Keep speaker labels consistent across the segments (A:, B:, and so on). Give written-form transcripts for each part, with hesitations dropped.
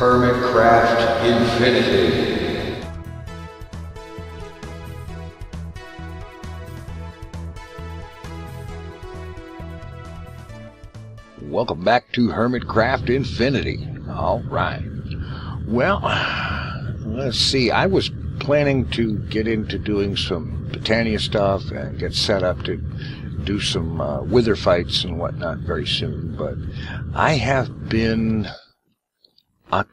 A: Hermitcraft Infinity. Welcome back to Hermitcraft Infinity. All right. Well, let's see. I was planning to get into doing some Botania stuff and get set up to do some wither fights and whatnot very soon, but I have been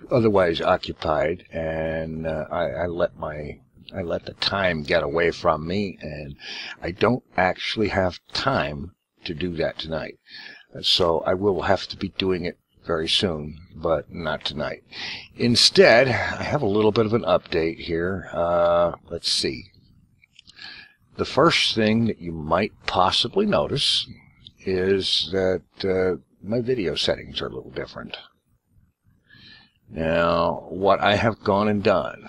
A: otherwise occupied, and I let the time get away from me, and I don't actually have time to do that tonight. So I will have to be doing it very soon, but not tonight. Instead, I have a little bit of an update here. Let's see. The first thing that you might possibly notice is that my video settings are a little different. Now, what I have gone and done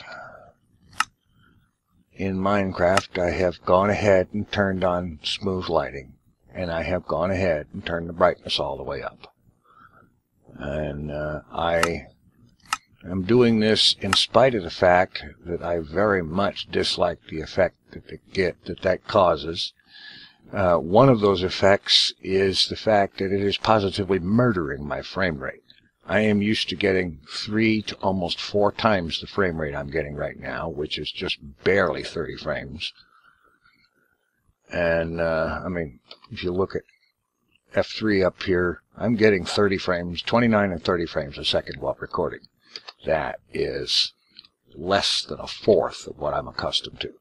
A: in Minecraft, I have gone ahead and turned on smooth lighting, and I have gone ahead and turned the brightness all the way up. And I am doing this in spite of the fact that I very much dislike the effect that causes. One of those effects is the fact that it is positively murdering my frame rate. I am used to getting 3 to almost 4 times the frame rate I'm getting right now, which is just barely 30 frames. And, I mean, if you look at F3 up here, I'm getting 30 frames, 29 and 30 frames a second while recording. That is less than a fourth of what I'm accustomed to.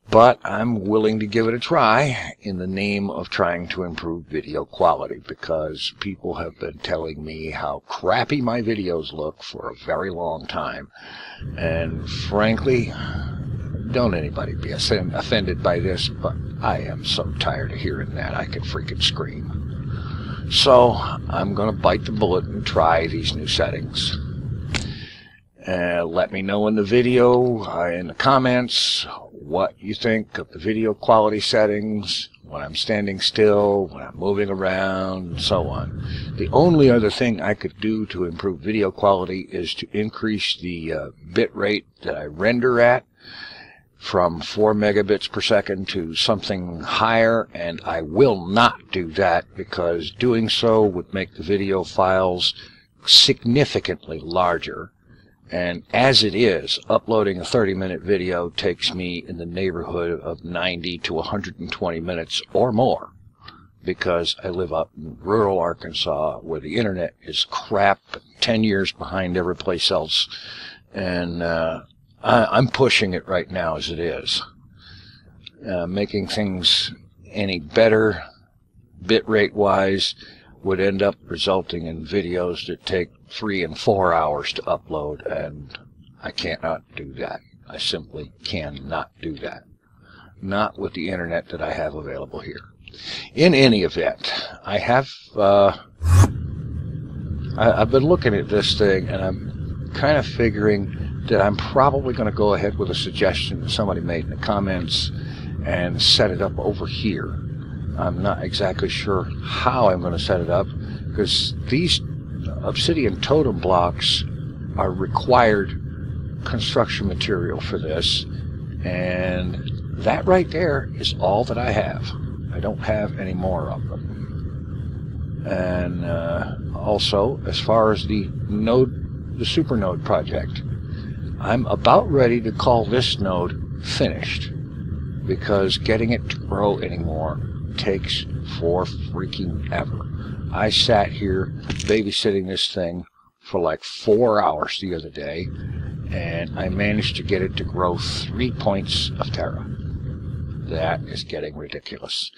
A: But I'm willing to give it a try in the name of trying to improve video quality, because people have been telling me how crappy my videos look for a very long time. And frankly, don't anybody be offended by this, but I am so tired of hearing that I could freaking scream. So I'm going to bite the bullet and try these new settings. Let me know in the video, in the comments, what you think of the video quality settings, when I'm standing still, when I'm moving around, and so on. The only other thing I could do to improve video quality is to increase the bit rate that I render at from 4 megabits per second to something higher, and I will not do that because doing so would make the video files significantly larger. And as it is, uploading a 30-minute video takes me in the neighborhood of 90 to 120 minutes or more, because I live up in rural Arkansas where the internet is crap, 10 years behind every place else, and I'm pushing it right now as it is. Making things any better bitrate wise would end up resulting in videos that take 3 and 4 hours to upload, and I cannot do that. I simply cannot do that. Not with the internet that I have available here. In any event, I have I've been looking at this thing, and I'm kind of figuring that I'm probably going to go ahead with a suggestion that somebody made in the comments and set it up over here. I'm not exactly sure how I'm going to set it up, because these obsidian totem blocks are required construction material for this, and that right there is all that I have. I don't have any more of them. And also, as far as the super node project, I'm about ready to call this node finished, because getting it to grow anymore takes for freaking ever. I sat here babysitting this thing for like 4 hours the other day, and I managed to get it to grow 3 points of Terra. That is getting ridiculous.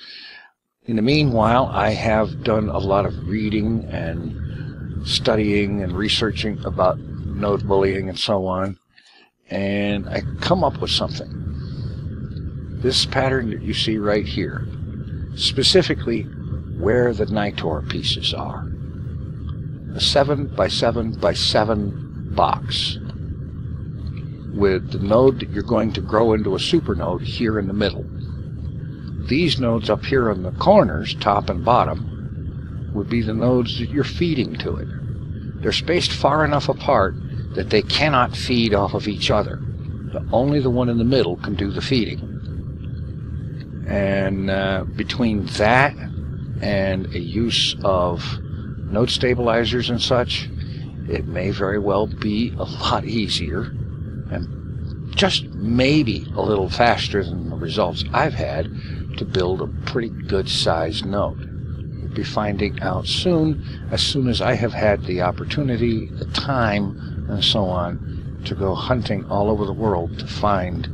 A: In the meanwhile, I have done a lot of reading and studying and researching about node bullying and so on, and I come up with something. This pattern that you see right here, specifically where the Nitor pieces are. A 7 by 7 by 7 box with the node that you're going to grow into a super node here in the middle. These nodes up here on the corners, top and bottom, would be the nodes that you're feeding to it. they're spaced far enough apart that they cannot feed off of each other. Only the one in the middle can do the feeding. And between that and a use of node stabilizers and such, it may very well be a lot easier and just maybe a little faster than the results I've had to build a pretty good sized node. You'll be finding out soon, as soon as I have had the opportunity, the time, and so on, to go hunting all over the world to find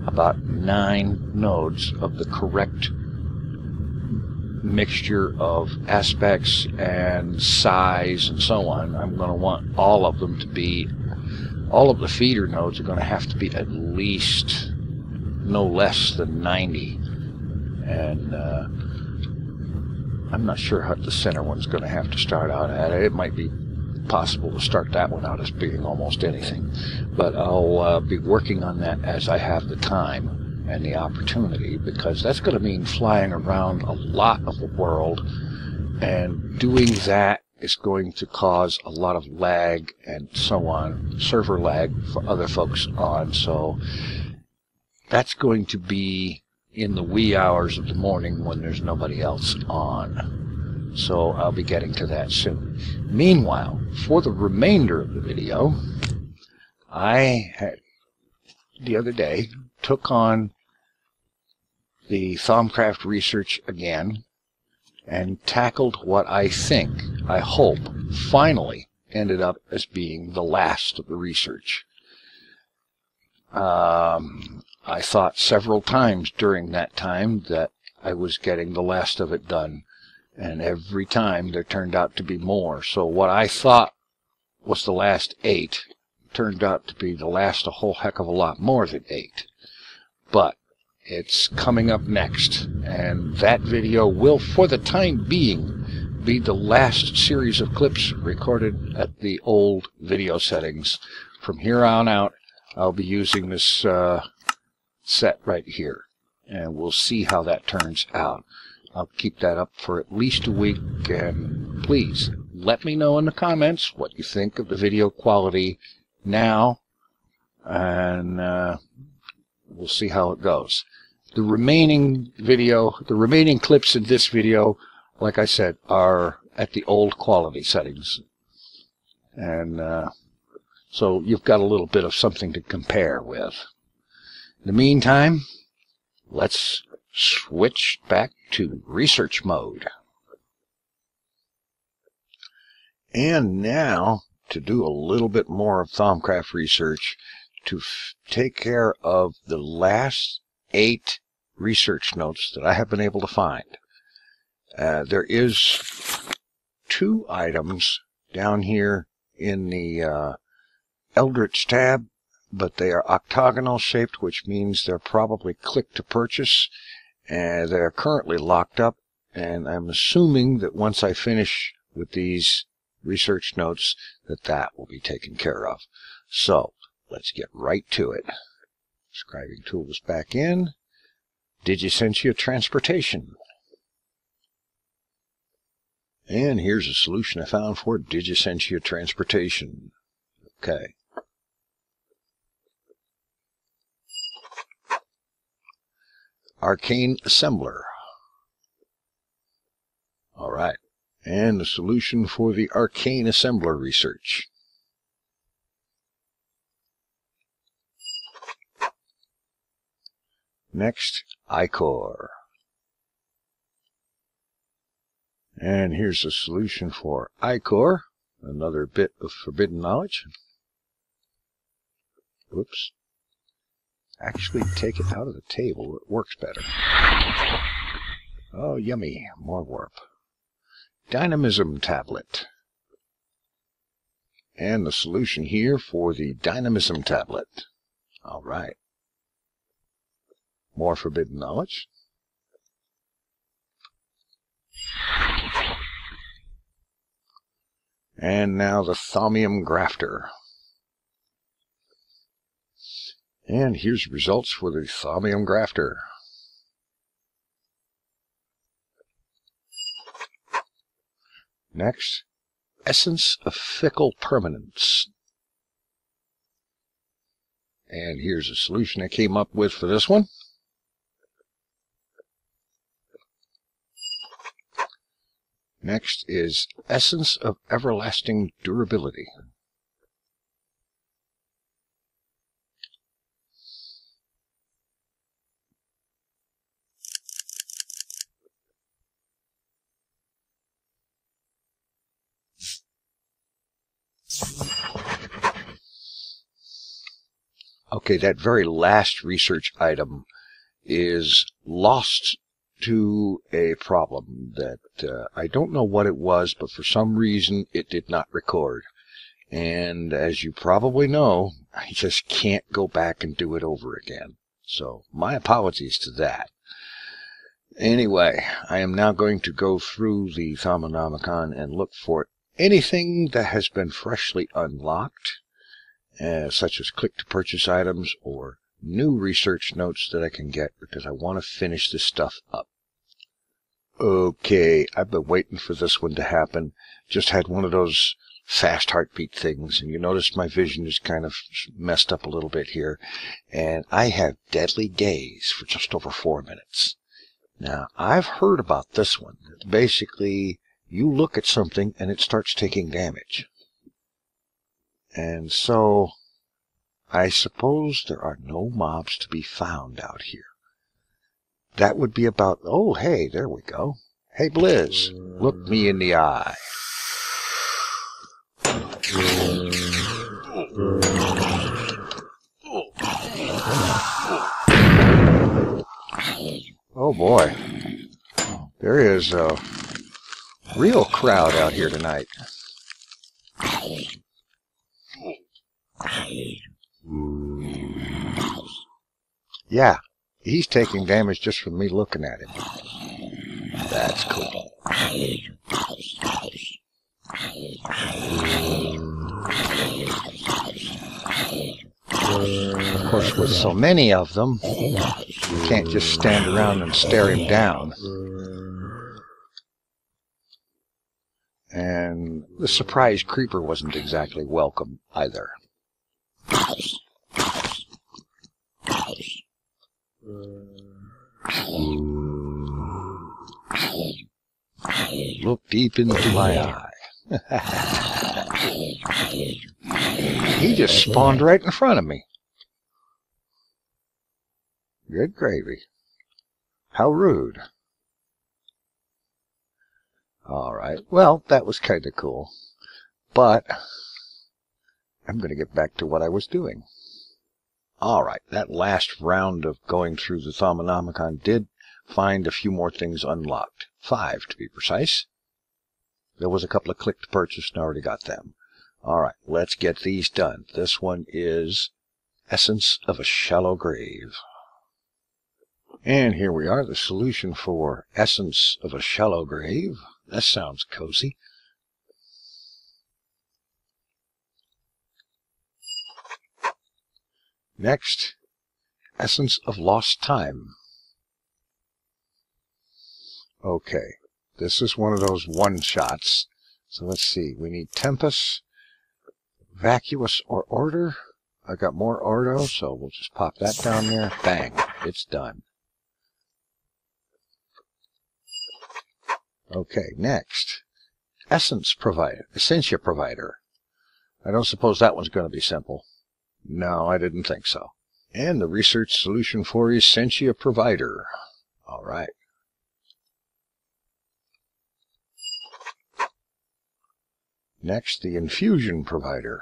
A: about 9 nodes of the correct mixture of aspects and size and so on. I'm going to want all of them to be, all of the feeder nodes are going to have to be at least no less than 90. And I'm not sure how the center one's going to have to start out at. It might be possible to start that one out as being almost anything. But I'll be working on that as I have the time and the opportunity, because that's going to mean flying around a lot of the world, and doing that is going to cause a lot of lag and so on, server lag for other folks on. So that's going to be in the wee hours of the morning when there's nobody else on. So I'll be getting to that soon. Meanwhile, for the remainder of the video, I had, the other day, took on the Thaumcraft research again and tackled what I hope, finally ended up as being the last of the research. I thought several times during that time that I was getting the last of it done, and every time there turned out to be more. So what I thought was the last 8 turned out to be the last a whole heck of a lot more than 8. But it's coming up next, and that video will, for the time being, be the last series of clips recorded at the old video settings. From here on out, I'll be using this set right here, and we'll see how that turns out. I'll keep that up for at least a week, and please let me know in the comments what you think of the video quality now, and we'll see how it goes. The remaining clips in this video, like I said, are at the old quality settings. And so you've got a little bit of something to compare with. In the meantime, let's switch back to research mode. And now, to do a little bit more of Thaumcraft research, to take care of the last 8 research notes that I have been able to find. There is 2 items down here in the Eldritch tab, but they are octagonal shaped, which means they're probably click to purchase, and they're currently locked up, and I'm assuming that once I finish with these research notes that will be taken care of. So let's get right to it. Scribing tools back in. Digisentia transportation. And here's a solution I found for Digisentia transportation. Okay. Arcane assembler. Alright. And the solution for the arcane assembler research. Next, iCore. And here's a solution for iCore. Another bit of forbidden knowledge. Whoops. Actually take it out of the table. It works better. Oh, yummy. More warp. Dynamism tablet. And the solution here for the dynamism tablet. All right. More forbidden knowledge. And now the Thaumium grafter. And here's results for the Thaumium grafter. Next, Essence of Fickle Permanence. And here's a solution I came up with for this one. Next is Essence of Everlasting Durability. Okay, that very last research item is lost to a problem that I don't know what it was, but for some reason it did not record. And as you probably know, I just can't go back and do it over again. So my apologies to that. Anyway, I am now going to go through the Thaumcraft and look for anything that has been freshly unlocked, such as click-to-purchase items or new research notes that I can get, because I want to finish this stuff up. Okay, I've been waiting for this one to happen. Just had one of those fast heartbeat things, and you notice my vision is kind of messed up a little bit here. And I have Deadly Gaze for just over 4 minutes. Now, I've heard about this one. Basically, you look at something and it starts taking damage. And so, I suppose there are no mobs to be found out here. That would be about... Oh, hey, there we go. Hey, Blizz, look me in the eye. Oh, boy. There is a real crowd out here tonight. Yeah, he's taking damage just from me looking at him. That's cool. Of course, with so many of them, you can't just stand around and stare him down. And the surprise creeper wasn't exactly welcome either. Look deep into my eye. He just spawned right in front of me. Good gravy. How rude. Alright, well, that was kind of cool. But I'm going to get back to what I was doing. Alright, that last round of going through the Thaumcraft did find a few more things unlocked. 5 to be precise. There was a couple of click to purchase and I already got them. Alright, let's get these done. This one is Essence of a Shallow Grave. And here we are, the solution for Essence of a Shallow Grave. That sounds cozy. Next, Essence of Lost Time. Okay, this is one of those one-shots. So let's see, we need Tempest, Vacuous, or Order. I got more Ordo, so we'll just pop that down there. Bang, it's done. Okay, next, Essentia Provider. I don't suppose that one's going to be simple. No, I didn't think so. And the research solution for Essentia Provider. All right. Next, the Infusion Provider.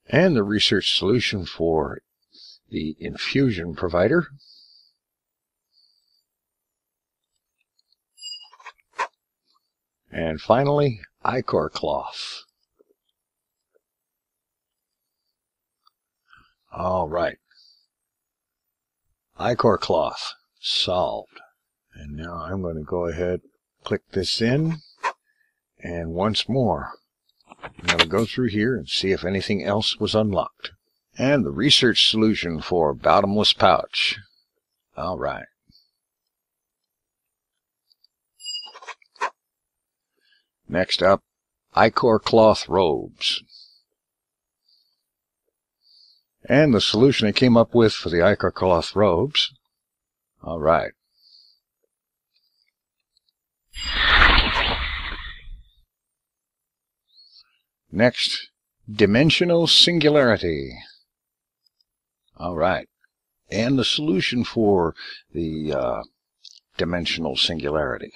A: And the research solution for the Infusion Provider. And finally, Ichor Cloth. All right. Ichor Cloth solved. And now I'm going to go ahead, click this in, and once more, I'm going to go through here and see if anything else was unlocked. And the research solution for Bottomless Pouch. All right. Next up, ichor cloth robes. And the solution I came up with for the ichor cloth robes. All right. Next, dimensional singularity. All right. And the solution for the dimensional singularity.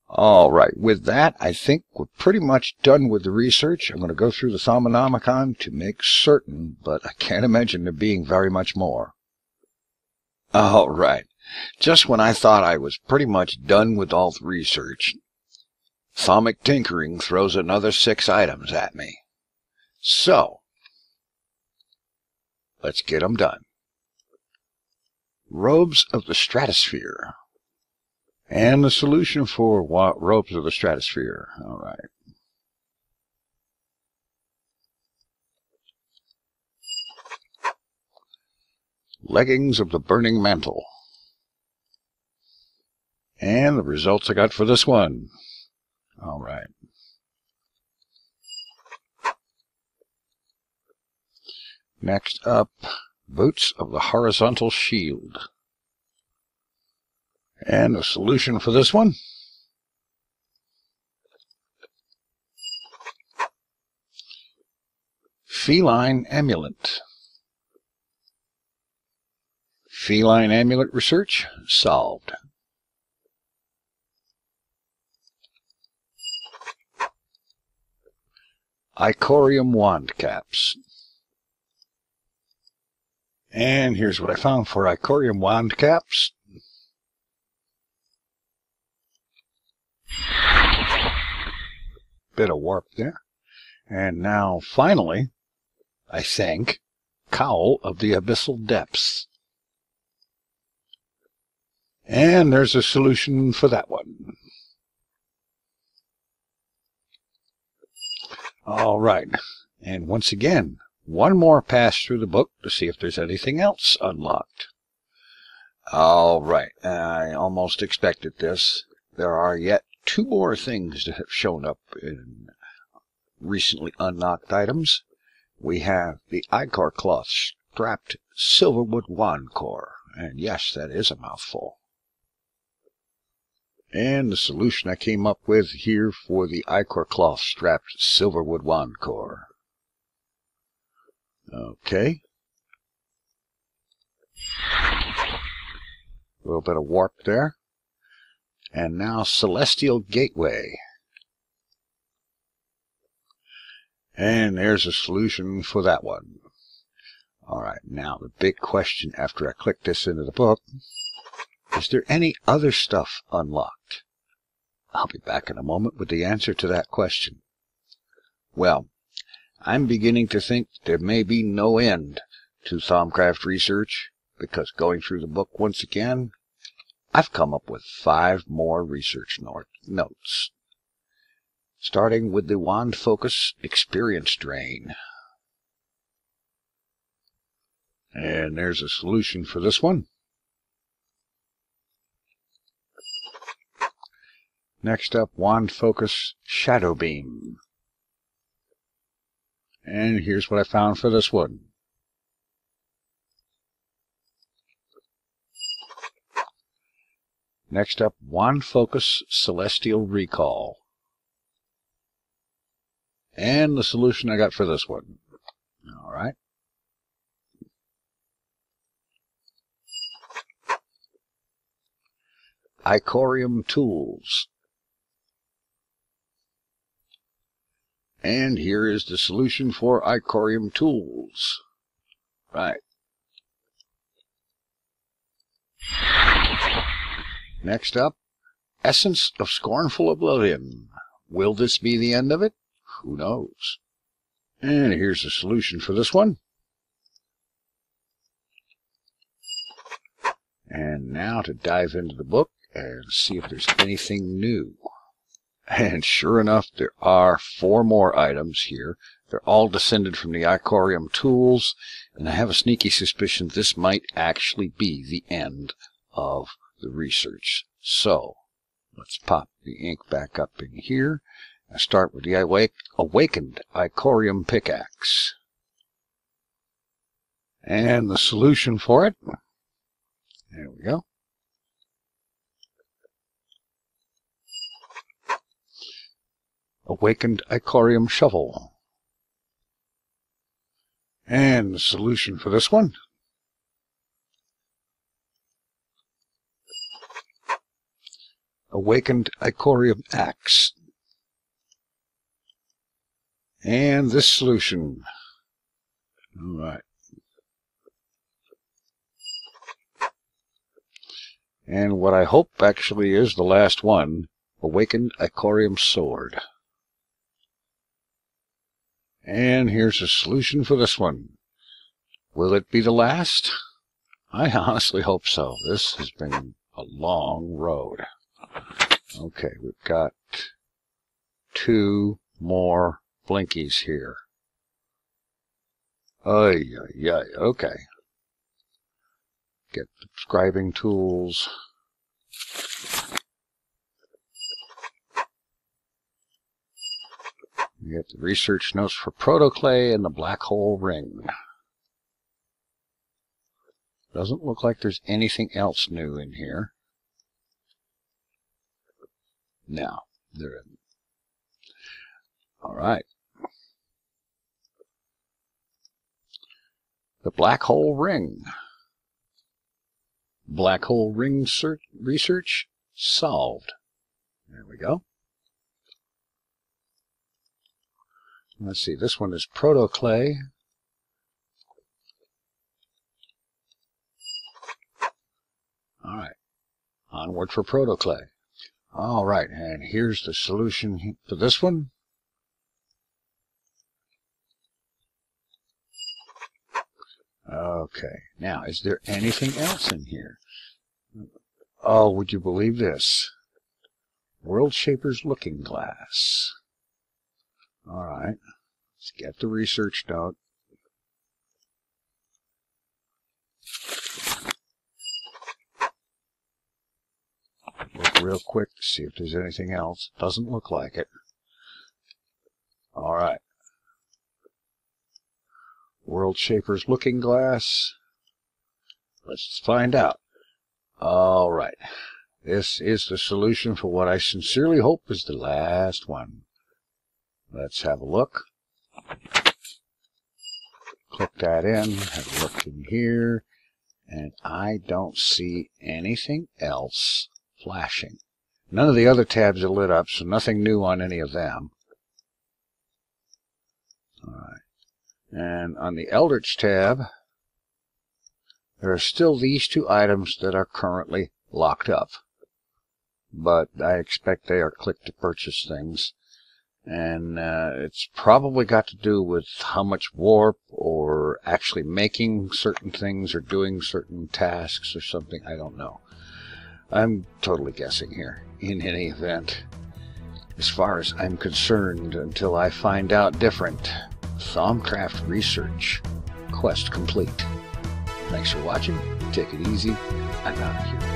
A: All right, with that, I think we're pretty much done with the research. I'm going to go through the Thaumonomicon to make certain, but I can't imagine there being very much more. All right, just when I thought I was pretty much done with all the research, Thaumic Tinkering throws another 6 items at me. So, let's get them done. Robes of the Stratosphere. And the solution for robes of the stratosphere. All right. Leggings of the burning mantle. And the results I got for this one. All right. Next up, boots of the horizontal shield. And the solution for this one. Feline amulet. Feline amulet research solved. Icorium wand caps. And here's what I found for Icorium wand caps. Bit of warp there. And now, finally, I think, Cowl of the Abyssal Depths. And there's a solution for that one. All right. And once again, one more pass through the book to see if there's anything else unlocked. All right. I almost expected this. There are yet 2 more things that have shown up in recently unlocked items. We have the ichor cloth strapped silverwood wand core. And yes, that is a mouthful. And the solution I came up with here for the ichor cloth strapped silverwood wand core. Okay. A little bit of warp there. And now Celestial Gateway. And there's a solution for that one. All right, now the big question after I click this into the book, is there any other stuff unlocked? I'll be back in a moment with the answer to that question. Well, I'm beginning to think there may be no end to Thaumcraft research, because going through the book once again, I've come up with 5 more research notes. Starting with the Wand Focus Experience Drain. And there's a solution for this one. Next up, Wand Focus Shadow Beam. And here's what I found for this one. Next up, Wand Focus Celestial Recall. And the solution I got for this one. All right. Icorium Tools. And here is the solution for Icorium Tools. Right. Next up, Essence of Scornful Oblivion. Will this be the end of it? Who knows? And here's the solution for this one. And now to dive into the book and see if there's anything new. And sure enough, there are 4 more items here. They're all descended from the Icorium tools, and I have a sneaky suspicion this might actually be the end of the research. So, let's pop the ink back up in here. I start with the awakened Icorium pickaxe. And the solution for it, there we go. Awakened Icorium shovel. And the solution for this one, awakened Icorium axe. And this solution. All right. And what I hope actually is the last one, awakened Icorium sword. And here's a solution for this one. Will it be the last? I honestly hope so. This has been a long road. Okay, we've got 2 more blinkies here. Okay. Get the scribing tools. We get the research notes for protoclay and the black hole ring. Doesn't look like there's anything else new in here. No, there isn't. Alright. The black hole ring. Black hole ring research solved. There we go. Let's see, this one is protoclay. Alright, onward for protoclay. Alright, and here's the solution for this one. Okay, now, is there anything else in here? Oh, would you believe this? World Shaper's Looking Glass. Alright, let's get the research note. Look real quick to see if there's anything else. Doesn't look like it. Alright. World Shaper's Looking Glass. Let's find out. Alright. This is the solution for what I sincerely hope is the last one. Let's have a look. Click that in, have a look in here, and I don't see anything else flashing. None of the other tabs are lit up, so nothing new on any of them. Alright. And on the Eldritch tab, there are still these 2 items that are currently locked up. But I expect they are click to purchase things. And it's probably got to do with how much warp or actually making certain things or doing certain tasks or something. I don't know. I'm totally guessing here. In any event, as far as I'm concerned, until I find out different, Thaumcraft research quest complete. Thanks for watching. Take it easy. I'm out of here.